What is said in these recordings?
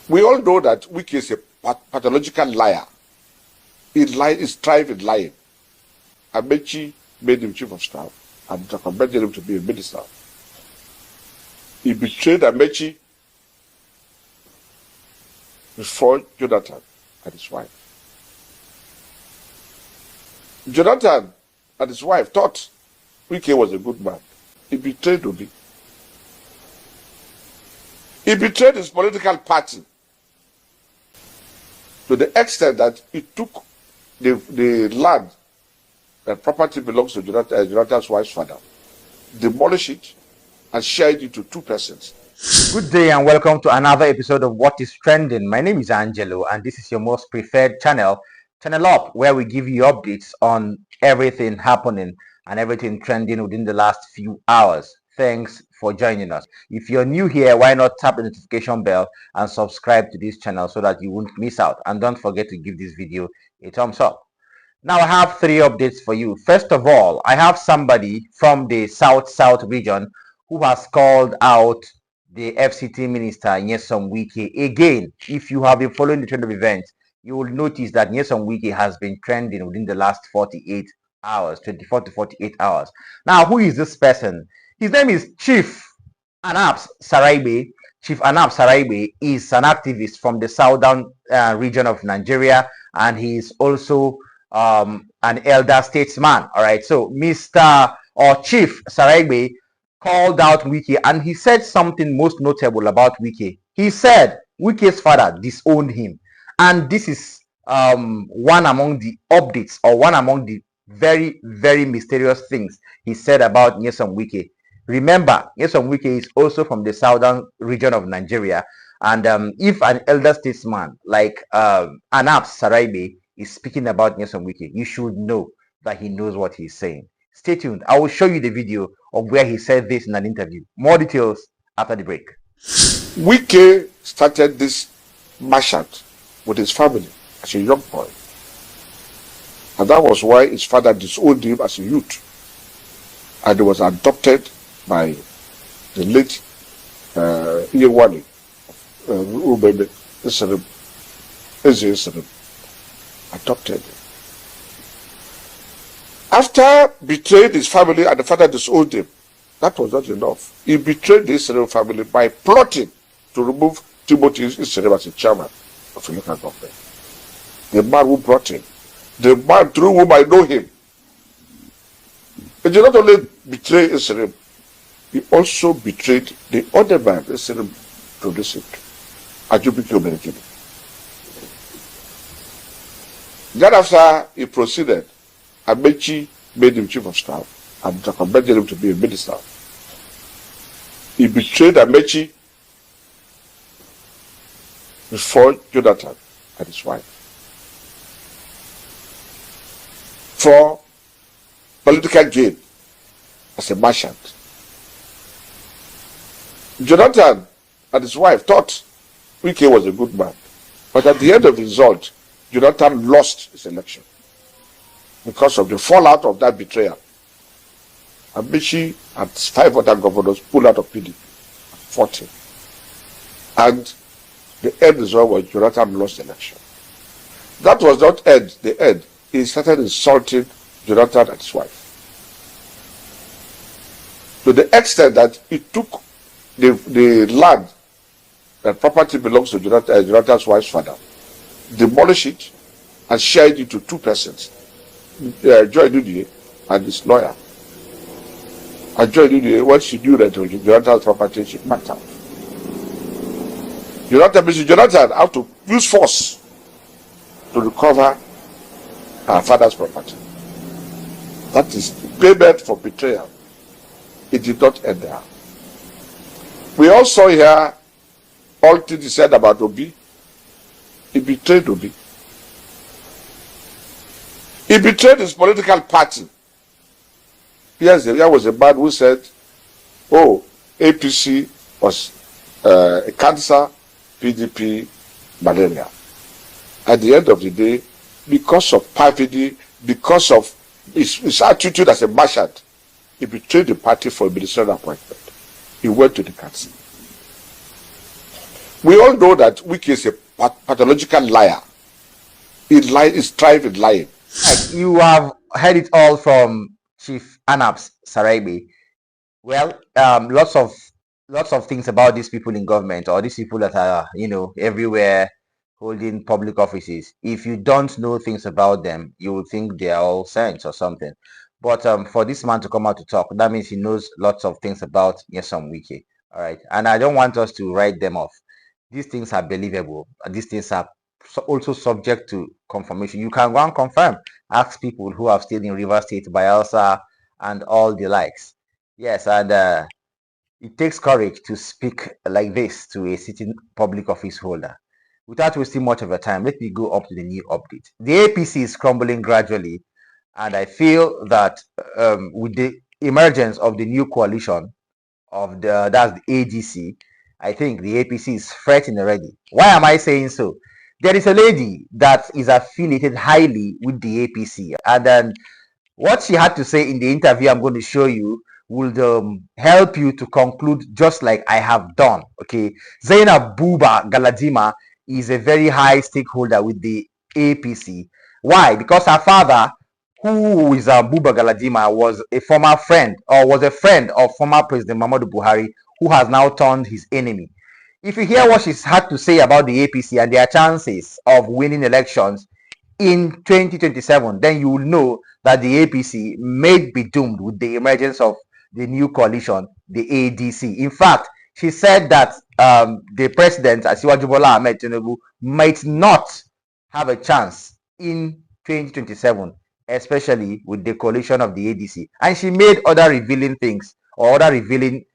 We all know that Wike is a pathological liar. He strive in lying. Amechi made him chief of staff and recommended him to be a minister. He betrayed Amechi before Jonathan and his wife. Jonathan and his wife thought Wike was a good man. He betrayed Obi. He betrayed his political party to the extent that he took the land and property belongs to Jonathan's wife's father, demolished it, and shared it to two persons. Good day and welcome to another episode of What is Trending. My name is Angelo and this is your most preferred channel, Channel Up, where we give you updates on everything happening and everything trending within the last few hours. Thanks for joining us. If you're new here, why not tap the notification bell and subscribe to this channel so that you won't miss out. And don't forget to give this video a thumbs up. Now I have three updates for you. First of all, I have somebody from the South region who has called out the FCT minister Nyesom Wike. Again, if you have been following the trend of events, you will notice that Nyesom Wike has been trending within the last 48 hours, 24 to 48 hours. Now, who is this person? His name is Chief Anabs Sara-Igbe. Chief Anabs Sara-Igbe is an activist from the southern region of Nigeria, and he is also an elder statesman. All right, so Mr. or Chief Sara-Igbe called out Wike, and he said something most notable about Wike. He said Wike's father disowned him, and this is one among the updates, or one among the very, very mysterious things he said about Nyesom Wike. Remember, Nyesom Wike is also from the southern region of Nigeria, and if an elder statesman like Anabs Sara-Igbe is speaking about Nyesom Wike, you should know that he knows what he's saying. Stay tuned. I will show you the video of where he said this in an interview. More details after the break. Wike started this merchant with his family as a young boy. And that was why his father disowned him as a youth. And he was adopted by the late Yewani, adopted him. After betraying his family and the father disowned him, that was not enough. He betrayed the Israel family by plotting to remove Timothy Israel as a chairman of the local government. The man who brought him, the man through whom I know him. He did not only betray Israel, he also betrayed the other man Israel produced, Ajubike Omerekele. Then after he proceeded, Amechi made him chief of staff and recommended him to be a minister. He betrayed Amechi before Jonathan and his wife. For political gain as a merchant. Jonathan and his wife thought Wike was a good man. But at the end of the result, Jonathan lost his election because of the fallout of that betrayal. Amechi and 5 other governors pulled out of PDP, fought him. And the end result was Jonathan lost the election. That was not the end. He started insulting Jonathan and his wife, to the extent that he took the land and property belongs to Jonathan's wife's father, demolished it, and shared it to two persons, Joy Dudie and his lawyer. And Joy Dudie, when she knew that Jonathan's property, she packed out. Jonathan had to use force to recover her father's property. That is payment for betrayal. It did not end there. We also hear all things he said about Obi. He betrayed Obi. He betrayed his political party. Yes, there was a man who said, oh, APC was a cancer, PDP, malaria. At the end of the day, because of perfidy, because of his attitude as a merchant, he betrayed the party for a ministerial appointment. He went to the council. We all know that Wike is a pathological liar. He strives in lying. Right, you have heard it all from Chief Anabs Sara-Igbe. Well, lots of things about these people in government, or these people that are everywhere holding public offices. If you don't know things about them, you will think they are all saints or something. But for this man to come out to talk, that means he knows lots of things about Nyesom Wike. All right, and I don't want us to write them off. These things are believable. These things are also subject to confirmation. You can go and confirm. Ask people who have stayed in River State, Bayelsa, and all the likes. Yes, and it takes courage to speak like this to a sitting public office holder. Without wasting much of your time, let me go up to the new update. The APC is crumbling gradually, and I feel that with the emergence of the new coalition of that's the ADC, I think the APC is fretting already. Why am I saying so? There is a lady that is affiliated highly with the APC, and then what she had to say in the interview I'm going to show you will help you to conclude just like I have done. Okay, Zainab Buba Galadima is a very high stakeholder with the APC. Why? Because her father, who is Buba Galadima, was a former friend or was a friend of former President Muhammadu Buhari, who has now turned his enemy. If you hear what she's had to say about the APC and their chances of winning elections in 2027, then you will know that the APC may be doomed with the emergence of the new coalition, the ADC. In fact, she said that the president, Asiwaju Bola Ahmed Tinubu, might not have a chance in 2027, especially with the coalition of the ADC. And she made other revealing things or other revealing,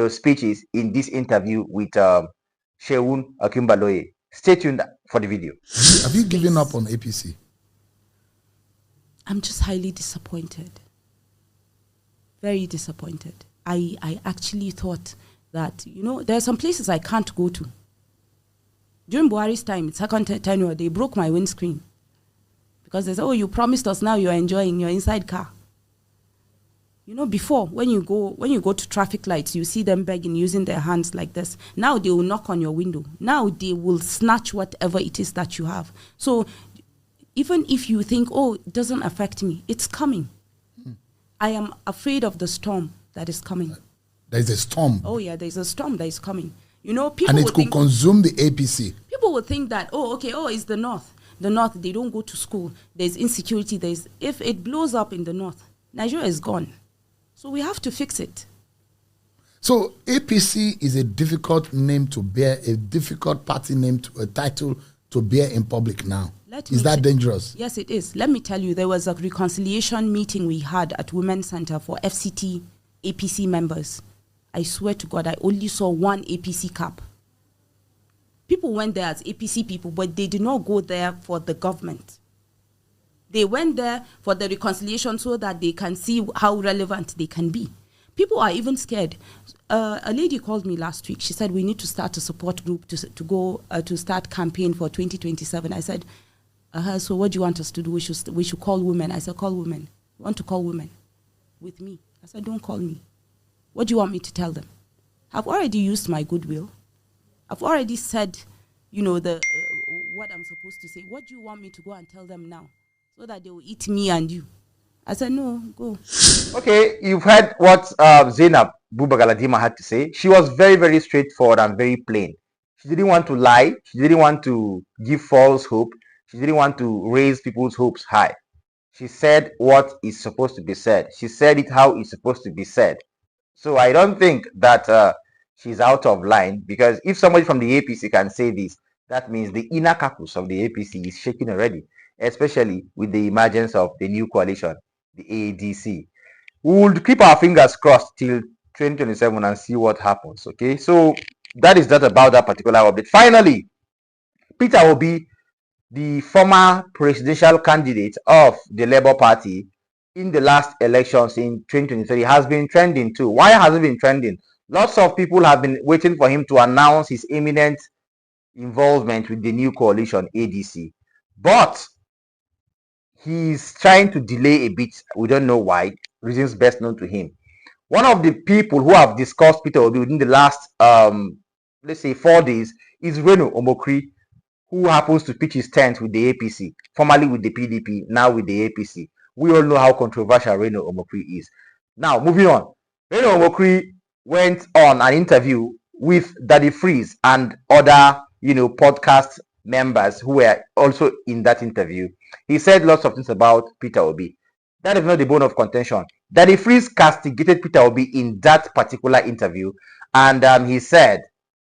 speeches in this interview with Sheun Akimbaloye. Stay tuned for the video. Have you given up on APC? I'm just highly disappointed. Very disappointed. I actually thought that, there are some places I can't go to. During Buhari's time, second tenure, they broke my windscreen. Because they said, oh, you promised us, now you're enjoying your inside car. Before, when you go to traffic lights, you see them begging, using their hands like this. Now they will knock on your window. Now they will snatch whatever it is that you have. So even if you think, oh, it doesn't affect me, it's coming. I am afraid of the storm that is coming. There's a storm. Oh, yeah, there's a storm that is coming. People and it could consume the APC. People will think that, it's the North. The North, they don't go to school. There's insecurity. If it blows up in the North, Nigeria is gone. So we have to fix it. So APC is a difficult name to bear, a difficult party name, a title to bear in public now. Is that dangerous? Yes, it is. Let me tell you, there was a reconciliation meeting we had at Women's Center for FCT APC members. I swear to God, I only saw one APC cap. People went there as APC people, but they did not go there for the government. They went there for the reconciliation so that they can see how relevant they can be. People are even scared. A lady called me last week. She said, we need to start a support group to go to start campaign for 2027. I said, so what do you want us to do? We should call women. I said, call women. You want to call women with me? I said, don't call me. What do you want me to tell them? I've already used my goodwill. I've already said, what I'm supposed to say. What do you want me to go and tell them now? So that they will eat me and you. I said, no, go. Okay, you've heard what Zainab Buba Galadima had to say. She was very, very straightforward and very plain. She didn't want to lie. She didn't want to give false hope. She didn't want to raise people's hopes high. She said what is supposed to be said. She said it how it's supposed to be said. So I don't think that she's out of line, because if somebody from the APC can say this, that means the inner caucus of the APC is shaking already, especially with the emergence of the new coalition, the ADC. We will keep our fingers crossed till 2027 and see what happens. Okay, so that is that about that particular update. Finally, Peter Obi, the former presidential candidate of the Labour Party in the last elections in 2023, has been trending too. Why has it been trending? Lots of people have been waiting for him to announce his imminent involvement with the new coalition, ADC. But he's trying to delay a bit. We don't know why. Reasons best known to him. One of the people who have discussed Peter Obi within the last let's say 4 days, is Reno Omokri, who happens to pitch his tent with the APC, formerly with the PDP, now with the APC. We all know how controversial Reno Omokri is. Now, moving on. Reno Omokri went on an interview with Daddy Freeze and other, podcast members who were also in that interview. He said lots of things about Peter Obi. That is not the bone of contention. Daddy Freeze castigated Peter Obi in that particular interview, and he said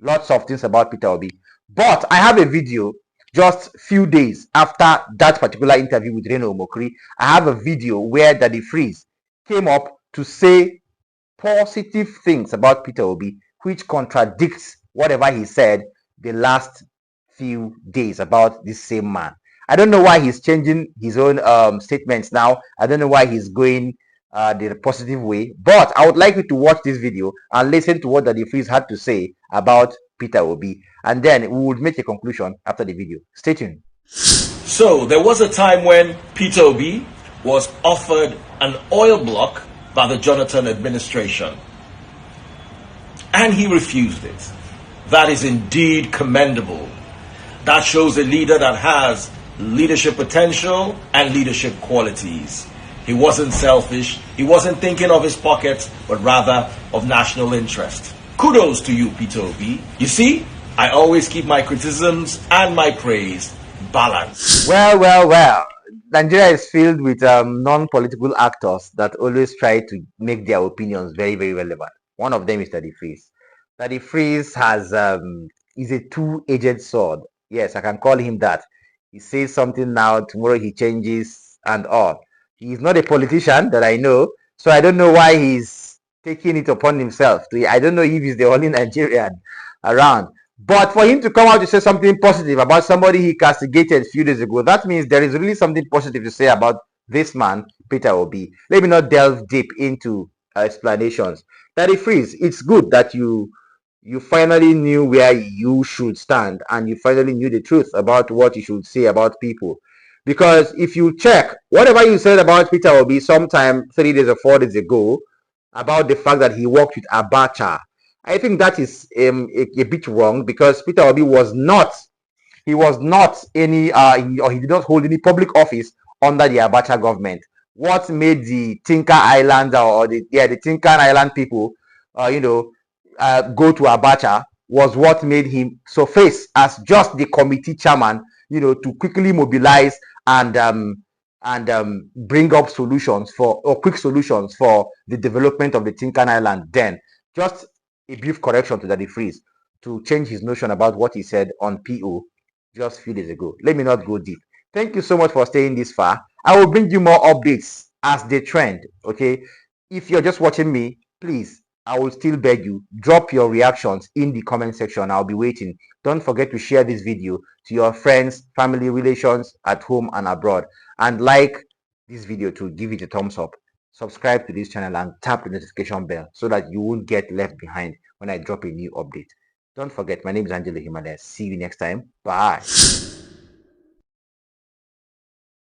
lots of things about Peter Obi. But I have a video just few days after that particular interview with Reno Omokri. I have a video where Daddy Freeze came up to say positive things about Peter Obi, which contradicts whatever he said the last few days about this same man. I don't know why he's changing his own statements now. I don't know why he's going the positive way. But I would like you to watch this video and listen to what Daddy Freeze had to say about Peter Obi. And then we would make a conclusion after the video. Stay tuned. So there was a time when Peter Obi was offered an oil block by the Jonathan administration, and he refused it. That is indeed commendable. That shows a leader that has leadership potential and leadership qualities. He wasn't selfish. He wasn't thinking of his pockets, but rather of national interest. Kudos to you, Peter Obi. You see, I always keep my criticisms and my praise balanced. Well. Nigeria is filled with non-political actors that always try to make their opinions very, very relevant. One of them is Daddy Freeze. Daddy Freeze is a two-edged sword. Yes, I can call him that. He says something now, tomorrow he changes and all. He is not a politician that I know, so I don't know why he's taking it upon himself. I don't know if he's the only Nigerian around. But for him to come out to say something positive about somebody he castigated a few days ago, that means there is really something positive to say about this man, Peter Obi. Let me not delve deep into explanations. Daddy Freeze, it's good that you finally knew where you should stand, and you finally knew the truth about what you should say about people. Because if you check, whatever you said about Peter Obi sometime 3 days or 4 days ago, about the fact that he worked with Abacha, I think that is a bit wrong, because Peter Obi was not any he did not hold any public office under the Abacha government. What made the Tinker Island or the Tinker Island people go to Abacha was what made him surface as just the committee chairman, to quickly mobilize and bring up quick solutions for the development of the Tinker Island. Then just a brief correction to Daddy Freeze to change his notion about what he said on PO just a few days ago. Let me not go deep. Thank you so much for staying this far. I will bring you more updates as they trend, okay? If you're just watching me, please, I will still beg you, drop your reactions in the comment section. I'll be waiting. Don't forget to share this video to your friends, family, relations at home and abroad. And like this video to give it a thumbs up. Subscribe to this channel and tap the notification bell so that you won't get left behind when I drop a new update. Don't forget, my name is Angelo Himalaya. See you next time. Bye.